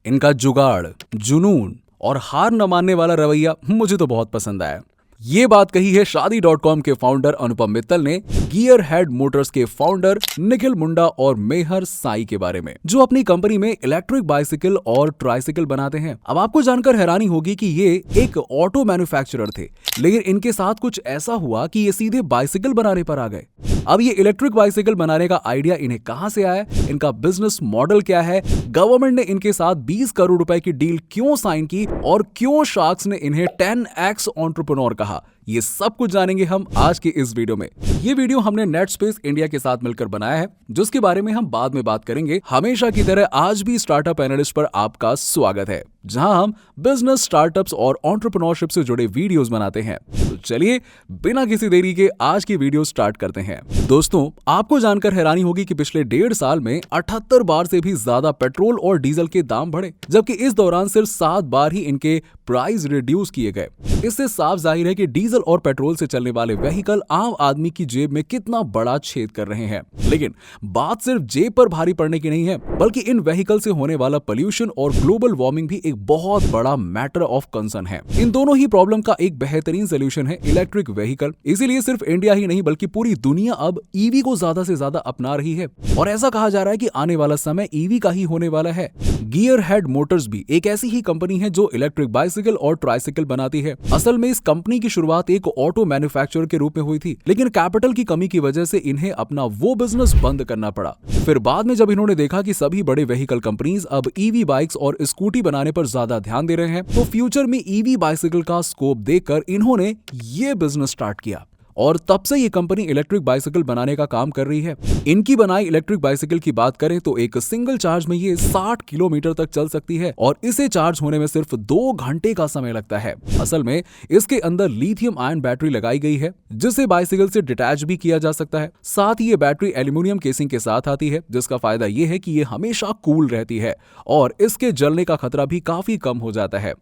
इनका जुगाड़, जुनून और हार न मानने वाला रवैया मुझे तो बहुत पसंद आया। ये बात कही है शादी.com के फाउंडर अनुपम मित्तल ने गियर हेड मोटर्स के फाउंडर निखिल मुंडा और मेहर साई के बारे में, जो अपनी कंपनी में इलेक्ट्रिक बाइसिकल और ट्राइसिकल बनाते हैं। अब आपको जानकर हैरानी होगी कि ये एक ऑटो मैन्युफैक्चरर थे, लेकिन इनके साथ कुछ ऐसा हुआ कि ये सीधे बाइसिकल बनाने पर आ गए। अब ये इलेक्ट्रिक बाइसिकल बनाने का आइडिया इन्हें कहां से आया, इनका बिजनेस मॉडल क्या है, गवर्नमेंट ने इनके साथ 20 करोड़ रुपए की डील क्यों साइन की और क्यों शार्क्स ने इन्हें 10x एंटरप्रेन्योर कहा, ये सब कुछ जानेंगे हम आज की इस वीडियो में। ये वीडियो हमने नेटस्पेस इंडिया के साथ मिलकर बनाया है, जिसके बारे में हम बाद में बात करेंगे। हमेशा की तरह आज भी स्टार्टअप एनालिस्ट पर आपका स्वागत है, जहां हम बिजनेस, स्टार्टअप्स और एंटरप्रेन्योरशिप से जुड़े वीडियोस बनाते हैं। तो चलिए बिना किसी देरी के आज की वीडियो स्टार्ट करते हैं। दोस्तों, आपको जानकर हैरानी होगी कि पिछले 1.5 साल में 78 बार से भी ज्यादा पेट्रोल और डीजल के दाम बढ़े, जबकि इस दौरान सिर्फ 7 बार ही इनके प्राइस रिड्यूस किए गए। इससे साफ जाहिर है कि डीजल और पेट्रोल से चलने वाले व्हीकल आम आदमी की जेब में कितना बड़ा छेद कर रहे हैं। लेकिन बात सिर्फ जेब पर भारी पड़ने की नहीं है, बल्कि इन व्हीकल से होने वाला पोल्यूशन और ग्लोबल वार्मिंग भी एक बहुत बड़ा मैटर ऑफ कंसर्न है। इन दोनों ही प्रॉब्लम का एक बेहतरीन सोल्यूशन है इलेक्ट्रिक व्हीकल। इसीलिए सिर्फ इंडिया ही नहीं बल्कि पूरी दुनिया अब ईवी को ज्यादा से ज्यादा अपना रही है, और ऐसा कहा जा रहा है कि आने वाला समय ईवी का ही होने वाला है। गियर हेड मोटर्स भी एक ऐसी ही कंपनी है जो इलेक्ट्रिक बाइसिकल और ट्राइसिकल बनाती है। असल में इस कंपनी की शुरुआत एक ऑटो मैन्युफैक्चरर के रूप में हुई थी, लेकिन कैपिटल की कमी की वजह से इन्हें अपना वो बिजनेस बंद करना पड़ा। फिर बाद में जब इन्होंने देखा कि सभी बड़े व्हीकल कंपनीज अब ईवी बाइक्स और स्कूटी बनाने पर ज्यादा ध्यान दे रहे हैं, तो फ्यूचर में ईवी बाइसिकल का स्कोप देखकर इन्होंने ये बिजनेस स्टार्ट किया, और तब से ये कंपनी इलेक्ट्रिक बाइसिकल बनाने का काम कर रही है। इनकी बनाई इलेक्ट्रिक बाइसिकल की बात करें तो एक सिंगल चार्ज में ये 60 किलोमीटर तक चल सकती है, और इसे चार्ज होने में सिर्फ 2 घंटे का समय लगता है। असल में इसके अंदर लिथियम आयन बैटरी लगाई गई है, जिसे बाइसिकल से डिटैच भी किया जा सकता है। साथ ही ये बैटरी एल्यूमिनियम केसिंग के साथ आती है, जिसका फायदा ये है कि ये हमेशा कूल रहती है और इसके जलने का खतरा भी काफी कम हो जाता है।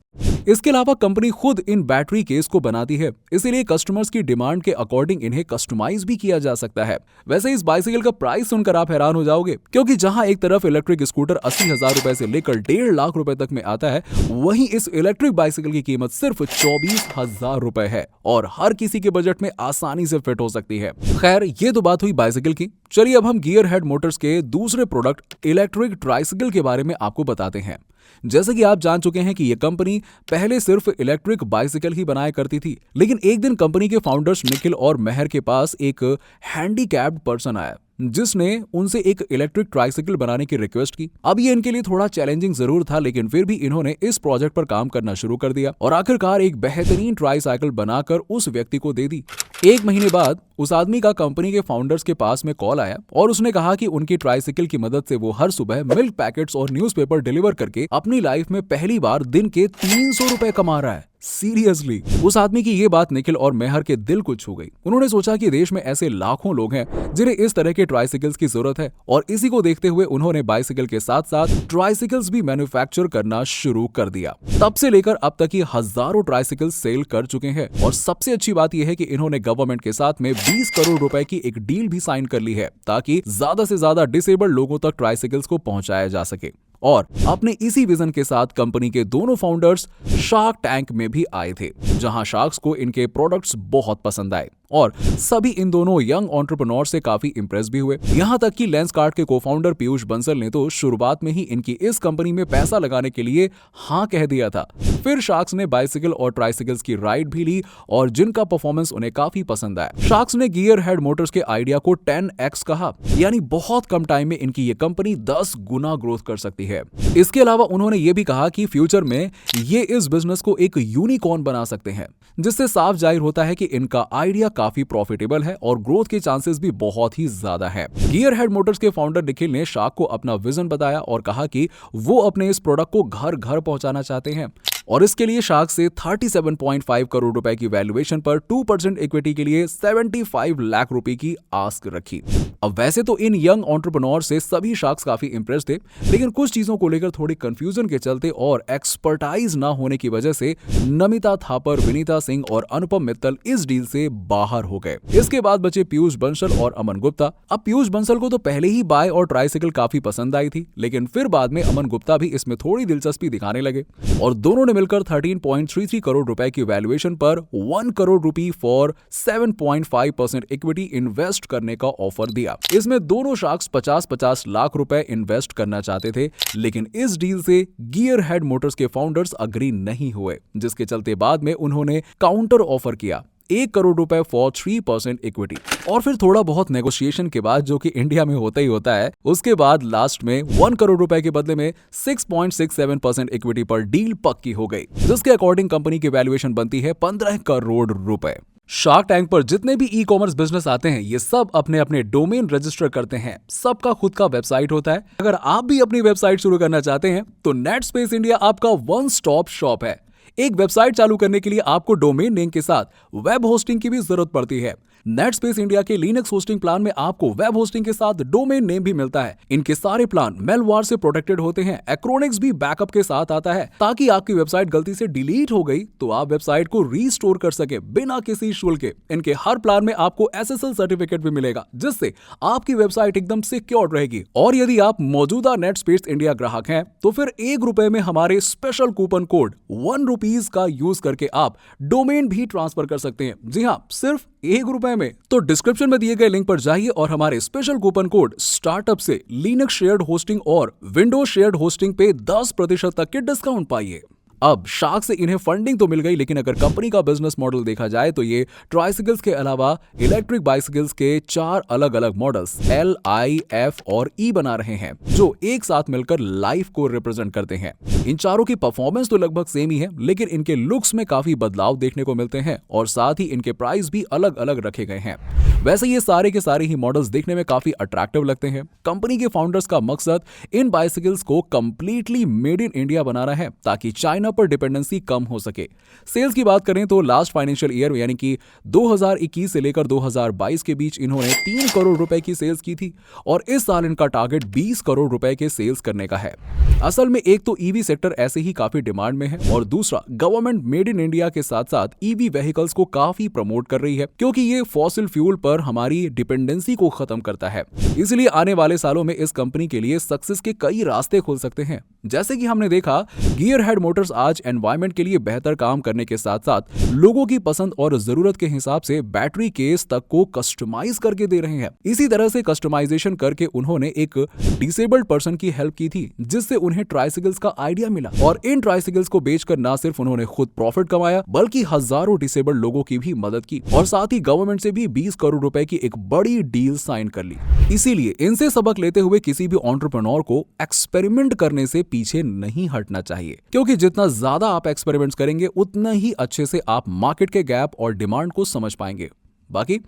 इसके अलावा कंपनी खुद इन बैटरी केस को बनाती है, इसीलिए कस्टमर्स की डिमांड के अकॉर्डिंग इन्हें कस्टमाइज भी किया जा सकता है। वैसे इस बाइसिकल का प्राइस सुनकर आप हैरान हो जाओगे, क्योंकि जहां एक तरफ इलेक्ट्रिक स्कूटर 80,000 रुपए से लेकर 1.5 लाख रुपए तक में आता है, वहीं इस इलेक्ट्रिक बाइसिकल की कीमत सिर्फ 24,000 रुपए है, और हर किसी के बजट में आसानी से फिट हो सकती है। खैर, ये तो बात हुई बाइसिकल की। चलिए अब हम गियर हेड मोटर्स के दूसरे प्रोडक्ट इलेक्ट्रिक ट्राइसिकल के बारे में आपको बताते हैं। जैसे कि आप जान चुके हैं कि यह कंपनी पहले सिर्फ इलेक्ट्रिक बाइसिकल ही बनाया करती थी, लेकिन एक दिन कंपनी के फाउंडर्स निखिल और मेहर के पास एक हैंडीकैप्ड पर्सन आया, जिसने उनसे एक इलेक्ट्रिक ट्राइसिकल बनाने की रिक्वेस्ट की। अब ये इनके लिए थोड़ा चैलेंजिंग जरूर था, लेकिन फिर भी इन्होंने इस प्रोजेक्ट पर काम करना शुरू कर दिया और आखिरकार एक बेहतरीन ट्राइसाइकिल बनाकर उस व्यक्ति को दे दी। 1 महीने बाद उस आदमी का कंपनी के फाउंडर्स के पास में कॉल आया, और उसने कहा कि उनकी ट्राइसिकल की मदद से वो हर सुबह मिल्क पैकेट्स और न्यूज़पेपर डिलीवर करके अपनी लाइफ में पहली बार दिन के 300 रुपए कमा रहा है। सीरियसली, उस आदमी की ये बात निखिल और मेहर के दिल को छू गई। उन्होंने सोचा कि देश में ऐसे लाखों लोग हैं जिन्हें इस तरह के ट्राइसिकल्स की जरूरत है, और इसी को देखते हुए उन्होंने बाइसिकल के साथ साथ ट्राइसिकल्स भी मैन्युफैक्चर करना शुरू कर दिया। तब से लेकर अब तक ही हजारों ट्राइसिकल्स सेल कर चुके हैं, और सबसे अच्छी बात यह है कि इन्होंने गवर्नमेंट के साथ में 20 करोड़ रुपए की एक डील भी साइन कर ली है, ताकि ज्यादा से ज्यादा डिसेबल्ड लोगों तक ट्राइसिकल्स को पहुंचाया जा सके। और अपने इसी विजन के साथ कंपनी के दोनों फाउंडर्स शार्क टैंक में भी आए थे, जहां शार्क्स को इनके प्रोडक्ट्स बहुत पसंद आए, और सभी इन दोनों यंग एंटरप्रेन्योर से काफी इंप्रेस भी हुए। यहां तक कि लेंसकार्ट के को-फाउंडर पीयूष बंसल ने तो शुरुआत में ही इनकी इस कंपनी में पैसा लगाने के लिए हां कह दिया था। फिर शार्क्स ने बाइसिकल और ट्राइसिकल्स की राइड भी ली, और जिनका परफॉर्मेंस उन्हें काफी पसंद आया। शार्क्स ने गियर हेड मोटर्स के आइडिया को 10x कहा, यानी बहुत कम टाइम में इनकी ये कंपनी 10 गुना ग्रोथ कर सकती है। इसके अलावा उन्होंने ये भी कहा कि फ्यूचर में ये इस बिजनेस को एक यूनिकॉर्न बना सकते हैं, जिससे साफ जाहिर होता है कि इनका आइडिया काफी प्रॉफिटेबल है और ग्रोथ के चांसेस भी बहुत ही ज्यादा है। गियर हेड मोटर्स के फाउंडर निखिल ने शार्क को अपना विजन बताया और कहा कि वो अपने इस प्रोडक्ट को घर घर पहुंचाना चाहते हैं। और इसके लिए शार्क से 37.5 करोड़ रुपए की वैल्यूएशन पर 2% इक्विटी के लिए 75 लाख रुपए की आस्क रखी। अब वैसे तो इन यंग एंटरप्रेन्योर से सभी शार्क्स काफी इंप्रेस थे, लेकिन कुछ चीजों को लेकर थोड़ी कंफ्यूजन के चलते और एक्सपर्टाइज ना होने की वजह से नमिता थापर, विनीता सिंह और अनुपम मित्तल इस डील से बाहर हो गए। इसके बाद बचे पीयूष बंसल और अमन गुप्ता। अब पीयूष बंसल को तो पहले ही बाय और ट्राइसिकल काफी पसंद आई थी, लेकिन फिर बाद में अमन गुप्ता भी इसमें थोड़ी दिलचस्पी दिखाने लगे और दोनों ने मिलकर 13.33 करोड़ रुपए की वैल्यूएशन पर 1 करोड़ रुपए फॉर 7.5% इक्विटी इन्वेस्ट करने का ऑफर दिया। इसमें दोनों शार्क्स 50-50 लाख रुपए इन्वेस्ट करना चाहते थे, लेकिन इस डील से गियरहेड मोटर्स के फाउंडर्स अग्री नहीं हुए, जिसके चलते बाद में उन्होंने काउंटर ऑफर किया 1 करोड़ रुपए फॉर 3% इक्विटी। और फिर थोड़ा बहुत नेगोशिएशन के बाद, जो कि इंडिया में होता ही होता है, उसके बाद लास्ट में 1 करोड़ रुपए के बदले में 6.67% इक्विटी पर डील पक्की हो गई, जिसके अकॉर्डिंग कंपनी की वैल्यूएशन बनती है 15 करोड़ रुपए। शार्क टैंक पर जितने भी ई कॉमर्स बिजनेस आते हैं, ये सब अपने अपने डोमेन रजिस्टर करते हैं। सबका खुद का वेबसाइट होता है। अगर आप भी अपनी वेबसाइट शुरू करना चाहते हैं तो नेटस्पेस इंडिया आपका वन स्टॉप शॉप है। एक वेबसाइट चालू करने के लिए आपको डोमेन नेम के साथ वेब होस्टिंग की भी जरूरत पड़ती है। नेटस्पेस इंडिया के लिनक्स होस्टिंग प्लान में आपको वेब होस्टिंग के साथ डोमेन नेम भी मिलता है। इनके सारे प्लान मेलवार से प्रोटेक्टेड होते हैं। एक्रोनिक्स भी बैकअप के साथ आता है, ताकि आपकी वेबसाइट गलती से डिलीट हो गई तो आप वेबसाइट को रीस्टोर कर सके बिना किसी शुल्क के। इनके हर प्लान में आपको SSL सर्टिफिकेट भी मिलेगा, जिससे आपकी वेबसाइट एकदम सिक्योर रहेगी। और यदि आप मौजूदा नेटस्पेस इंडिया ग्राहक हैं तो फिर ₹1 में हमारे स्पेशल कूपन कोड ₹1 का यूज करके आप डोमेन भी ट्रांसफर कर सकते हैं। जी हाँ, सिर्फ ₹1 में। तो डिस्क्रिप्शन में दिए गए लिंक पर जाइए और हमारे स्पेशल कूपन कोड स्टार्टअप से लिनक्स शेयर्ड होस्टिंग और विंडोज शेयर्ड होस्टिंग पे 10% तक के डिस्काउंट पाइए। अब शार्क से इन्हें फंडिंग तो मिल गई, लेकिन अगर कंपनी का बिजनेस मॉडल देखा जाए तो ये ट्राइसिकल्स के अलावा इलेक्ट्रिक बाइसिकल्स के 4 अलग अलग मॉडल्स L, I, F और E बना रहे हैं, जो एक साथ मिलकर लाइफ को रिप्रेजेंट करते हैं। इन चारों की परफॉर्मेंस तो लगभग सेम ही है, लेकिन इनके लुक्स में काफी बदलाव देखने को मिलते हैं और साथ ही इनके प्राइस भी अलग अलग रखे गए हैं। वैसे ये सारे के सारे ही मॉडल्स देखने में काफी अट्रैक्टिव लगते हैं। कंपनी के फाउंडर्स का मकसद इन बाइसिकल्स को कंप्लीटली मेड इन इंडिया बनाना है, ताकि चाइना पर डिपेंडेंसी कम हो सके। सेल्स की बात करें तो लास्ट फाइनेंशियल ईयर यानी कि 2021 से लेकर 2022 के बीच इन्होंने 3 करोड़ रुपए की सेल्स की थी और इस साल इनका टारगेट 20 करोड़ रुपए के सेल्स करने का है। असल में एक तो ईवी सेक्टर ऐसे ही काफी डिमांड में है और दूसरा गवर्नमेंट मेड इन इंडिया के साथ साथ ईवी व्हीकल्स को काफी प्रमोट कर रही है, क्योंकि ये फॉसिल फ्यूल पर हमारी डिपेंडेंसी को खत्म करता है। इसलिए आने वाले सालों में इस कंपनी के लिए सक्सेस के कई रास्ते खुल सकते हैं। जैसे कि हमने देखा, गियरहेड मोटर्स आज एनवायरनमेंट के लिए बेहतर काम करने के साथ साथ लोगों की पसंद और जरूरत के हिसाब से बैटरी केस तक को कस्टमाइज करके दे रहे हैं। इसी तरह से कस्टमाइजेशन करके उन्होंने एक डिसेबल्ड पर्सन की हेल्प की थी, जिससे उन्हें ट्राइसिकल्स का आइडिया मिला और इन ट्राइसिकल्स को बेचकर ना सिर्फ उन्होंने खुद प्रॉफिट कमाया, बल्कि हजारों डिसेबल्ड लोगों की भी मदद की और साथ ही गवर्नमेंट से भी 20 करोड़ रुपए की एक बड़ी डील साइन कर ली। इसीलिए इनसे सबक लेते हुए किसी भी एंटरप्रेन्योर को एक्सपेरिमेंट करने से पीछे नहीं हटना चाहिए, क्योंकि जितना ज्यादा आप एक्सपेरिमेंट्स करेंगे उतना ही अच्छे से आप मार्केट के गैप और डिमांड को समझ पाएंगे। बाकी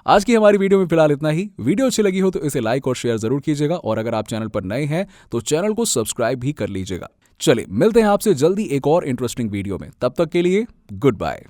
आज की हमारी वीडियो में फिलहाल इतना ही। वीडियो अच्छी लगी हो तो इसे लाइक और शेयर जरूर कीजिएगा और अगर आप चैनल पर नए हैं तो चैनल को सब्सक्राइब भी कर लीजिएगा। चलिए मिलते हैं आपसे जल्दी एक और इंटरेस्टिंग वीडियो में। तब तक के लिए गुड बाय।